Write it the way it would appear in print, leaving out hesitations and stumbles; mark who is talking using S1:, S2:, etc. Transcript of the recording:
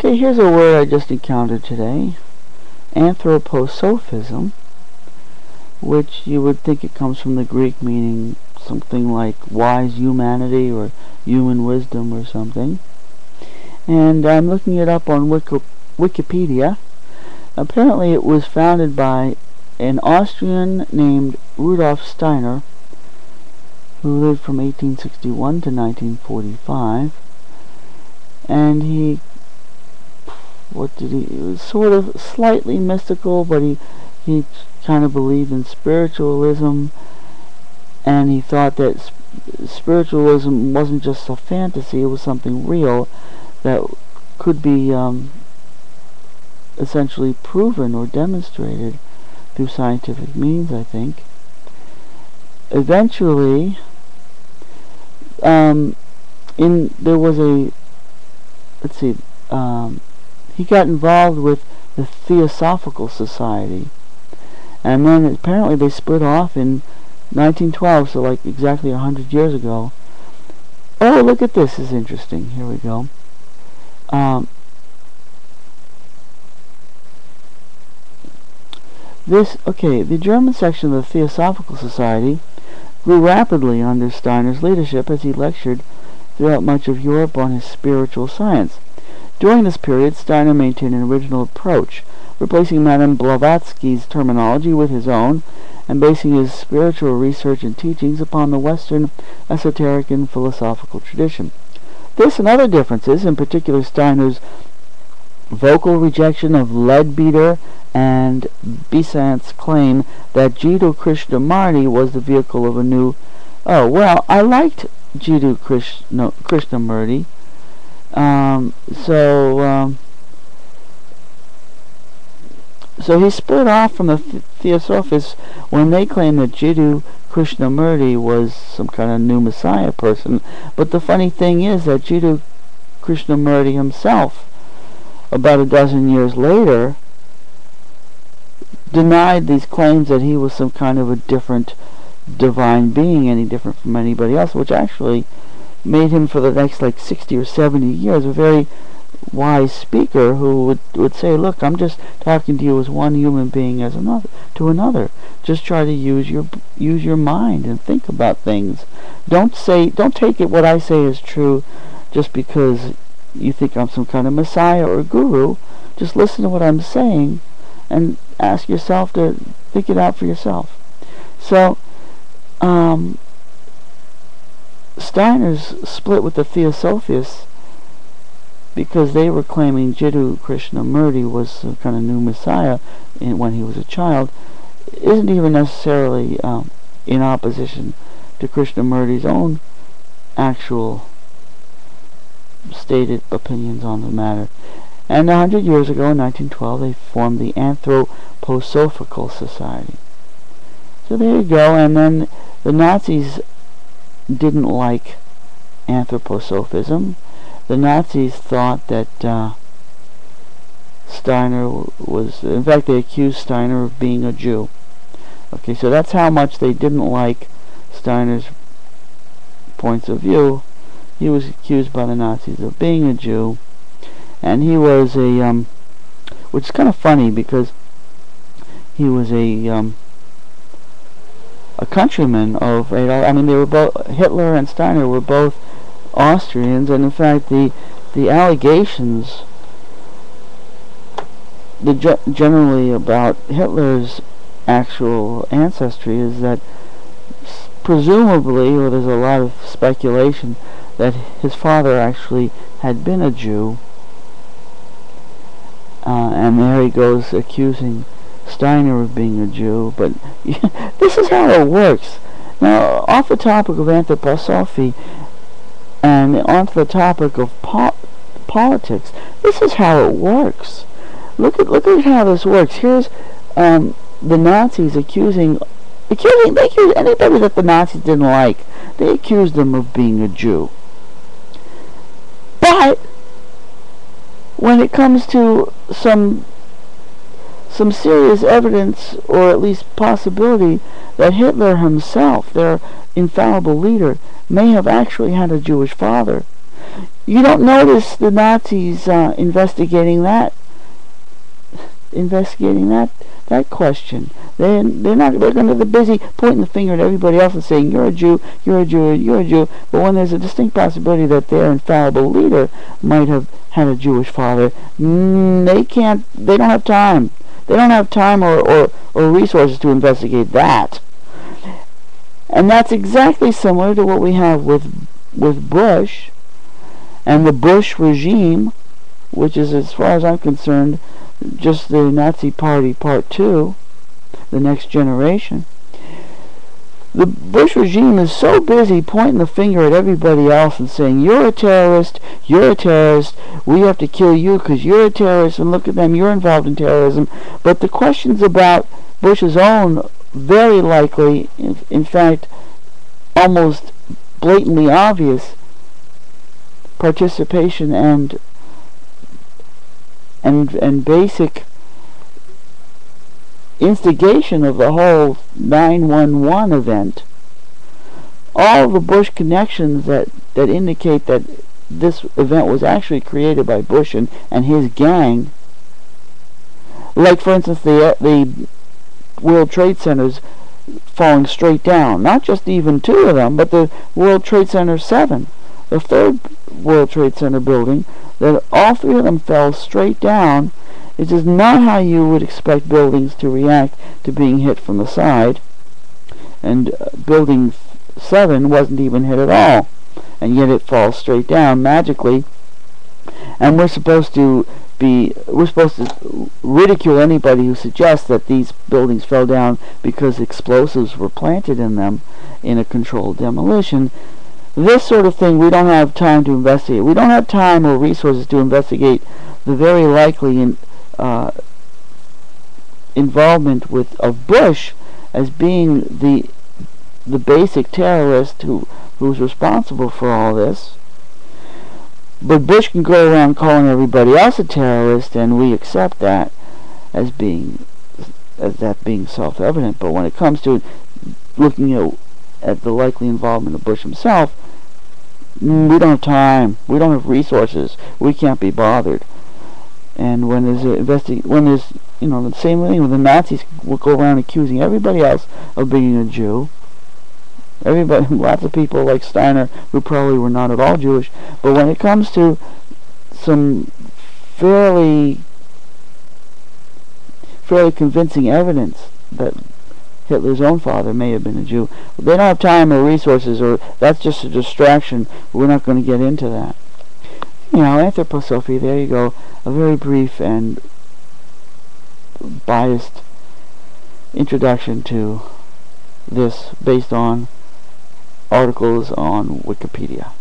S1: Okay, here's a word I just encountered today. Anthroposophism, which you would think it comes from the Greek, meaning something like wise humanity or human wisdom or something. And I'm looking it up on Wikipedia. Apparently it was founded by an Austrian named Rudolf Steiner, who lived from 1861 to 1945. And he was sort of slightly mystical, but he kind of believed in spiritualism, and he thought that spiritualism wasn't just a fantasy, it was something real that could be essentially proven or demonstrated through scientific means, I think. Eventually, there was a, let's see, he got involved with the Theosophical Society, and then apparently they split off in 1912, so like exactly 100 years ago. Oh, look at this, is interesting. Here we go. The German section of the Theosophical Society grew rapidly under Steiner's leadership as he lectured throughout much of Europe on his spiritual science. During this period, Steiner maintained an original approach, replacing Madame Blavatsky's terminology with his own, and basing his spiritual research and teachings upon the Western esoteric and philosophical tradition. This and other differences, in particular Steiner's vocal rejection of Leadbeater and Besant's claim that Jiddu Krishnamurti was the vehicle of a new... Oh, well, I liked Jiddu Krishnamurti. So he split off from the Theosophists when they claimed that Jiddu Krishnamurti was some kind of new Messiah person. But the funny thing is that Jiddu Krishnamurti himself, about a dozen years later, denied these claims that he was some kind of a different divine being, any different from anybody else, which actually made him for the next like 60 or 70 years a very wise speaker who would say, look, I'm just talking to you as one human being as another. Just try to use your mind and think about things. Don't take it what I say is true just because you think I'm some kind of messiah or guru. Just listen to what I'm saying and ask yourself to think it out for yourself. So Steiner's split with the Theosophists because they were claiming Jiddu Krishnamurti was some kind of new messiah when he was a child, isn't even necessarily in opposition to Krishnamurti's own actual stated opinions on the matter. And 100 years ago, in 1912, they formed the Anthroposophical Society. So there you go. And then the Nazis didn't like Anthroposophism. The Nazis thought that Steiner was... In fact, they accused Steiner of being a Jew. Okay, so that's how much they didn't like Steiner's points of view. He was accused by the Nazis of being a Jew. And he was a... which is kind of funny because he was a countryman of Adolf. I mean, they were both... Hitler and Steiner were both Austrians, and in fact the allegations generally about Hitler's actual ancestry is that presumably, or there's a lot of speculation, that his father actually had been a Jew, and there he goes accusing Steiner of being a Jew. But this is how it works. Now, off the topic of anthroposophy and onto the topic of politics, this is how it works. Look at how this works. Here's the Nazis accusing anybody that the Nazis didn't like. They accused them of being a Jew. But when it comes to some serious evidence, or at least possibility, that Hitler himself, their infallible leader, may have actually had a Jewish father, You don't notice the Nazis investigating that question. They're going to be busy pointing the finger at everybody else and saying, you're a Jew, you're a Jew, you're a Jew. But when there's a distinct possibility that their infallible leader might have had a Jewish father, they don't have time. They don't have time or resources to investigate that. And that's exactly similar to what we have with Bush and the Bush regime, which is, as far as I'm concerned, just the Nazi Party Part 2, the next generation. The Bush regime is so busy pointing the finger at everybody else and saying, you're a terrorist, we have to kill you because you're a terrorist, and look at them, you're involved in terrorism. But the questions about Bush's own, very likely, in fact, almost blatantly obvious participation and basic instigation of the whole 9/11 event, all the Bush connections that indicate that this event was actually created by Bush and his gang, like for instance the World Trade Centers falling straight down, not just even two of them, but the World Trade Center 7, the third World Trade Center building, that all three of them fell straight down. It is not how you would expect buildings to react to being hit from the side. And building 7 wasn't even hit at all, and yet it falls straight down magically. And we're supposed to ridicule anybody who suggests that these buildings fell down because explosives were planted in them in a controlled demolition. This sort of thing we don't have time to investigate. We don't have time or resources to investigate the very likely involvement of Bush as being the basic terrorist who's responsible for all this. But Bush can go around calling everybody else a terrorist, and we accept that as being self-evident. But when it comes to looking at the likely involvement of Bush himself, we don't have time. We don't have resources. We can't be bothered. And when there's the same thing when the Nazis will go around accusing everybody else of being a Jew. Everybody, lots of people like Steiner who probably were not at all Jewish. But when it comes to some fairly convincing evidence that Hitler's own father may have been a Jew, they don't have time or resources, or that's just a distraction. We're not going to get into that. Anthroposophy, there you go. A very brief and biased introduction to this based on articles on Wikipedia.